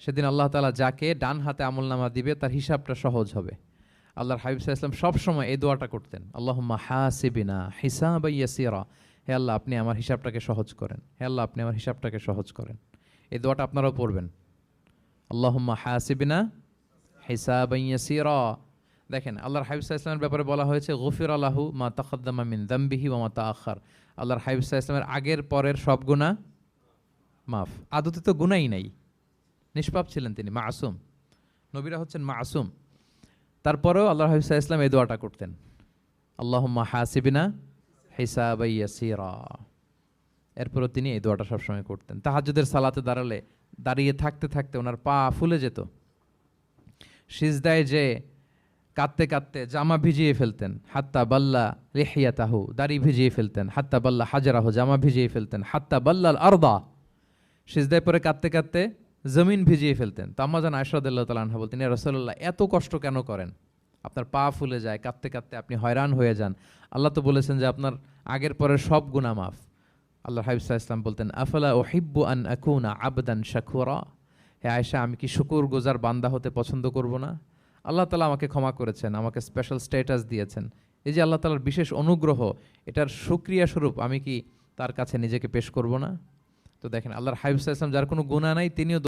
সেদিন আল্লাহ তাআলা যাকে ডান হাতে আমলনামা দিবে তার হিসাবটা সহজ হবে। আল্লাহর হাবিব সাল্লাল্লাহু আলাইহি ওয়াসাল্লাম সবসময় এই দোয়াটা করতেন, আল্লাহুম্মা হাসিবিনা হিসাবান ইয়াসিরা। হে আল্লাহ, আপনি আমার হিসাবটাকে সহজ করেন, হে আল্লাহ, আপনি আমার হিসাবটাকে সহজ করেন। এই দোয়াটা আপনারাও পড়বেন, আল্লাহুম্মা হাসিবিনা হিসাবান ইয়াসিরা। দেখেন, আল্লাহর হাবিব সাল্লাল্লাহু আলাইহি ওয়াসাল্লামের ব্যাপারে বলা হয়েছে গফিরা লাহু মা তাকাদ্দামা মিন যামবিহি ওয়া মা তাআখার। আল্লাহর হাবিব সাল্লাল্লাহু আলাইহি ওয়াসাল্লামের আগের পরের সব গুনাহ মাফ। আদতে তো গুনাহই নাই, নিষ্পাপ ছিলেন তিনি, মাসুম। নবীরা হচ্ছেন মাসুম। তারপরেও আল্লাহর হাবিব সাল্লাল্লাহু আলাইহি ওয়াসাল্লাম এই দোয়াটা করতেন, আল্লাহুম্মা হাসিবিনা হিসাবান ইয়াসিরা। এরপরও তিনি এই দোয়াটা সবসময় করতেন। তাহাজ্জুদের সালাতে দাঁড়ালে দাঁড়িয়ে থাকতে থাকতে ওনার পা ফুলে যেত। সিজদায় যে কাঁদতে কাঁদতে জামা ভিজিয়ে ফেলতেন, হাত্তা বাল্লা লিহিয়াতাহু, দাড়ি ভিজিয়ে ফেলতেন, হাত্তা বাল্লা হাজারাহু, জামা ভিজিয়ে ফেলতেন, হাত্তা বাল্লাল আরদা, সিজদায় পরে কাঁদতে কাঁদতে জমিন ভিজিয়ে ফেলতেন। তো আম্মা জান আয়েশা রাদিয়াল্লাহু তাআলা আনহা বলতেন, ইয়া রাসূলুল্লাহ, এত কষ্ট কেন করেন? আপনার পা ফুলে যায়, কাঁদতে কাঁদতে আপনি হয়রান হয়ে যান। আল্লাহ তো বলেছেন যে আপনার আগের পরের সব গুনাহ মাফ। আল্লাহর হাবিব সাল্লাল্লাহু আলাইহি ওয়াসাল্লাম বলতেন, আফালা উহিব্বু আন আকুনা আবদান শাকুরা। হে আয়েশা, আমি কি শুকরগুজার বান্দা হতে পছন্দ করব না? আল্লাহ তাআলা আমাকে ক্ষমা করেছেন, আমাকে স্পেশাল স্ট্যাটাস দিয়েছেন। এই যে আল্লাহ তাআলার বিশেষ অনুগ্রহ, এটার শুকরিয়া স্বরূপ আমি কি তার কাছে নিজেকে পেশ করব না? তো দেখেন, আল্লাহর হাবিব সাল্লাল্লাহু আলাইহি ওয়াসাল্লাম যার কোনো গুনাহ নাই, তিনিও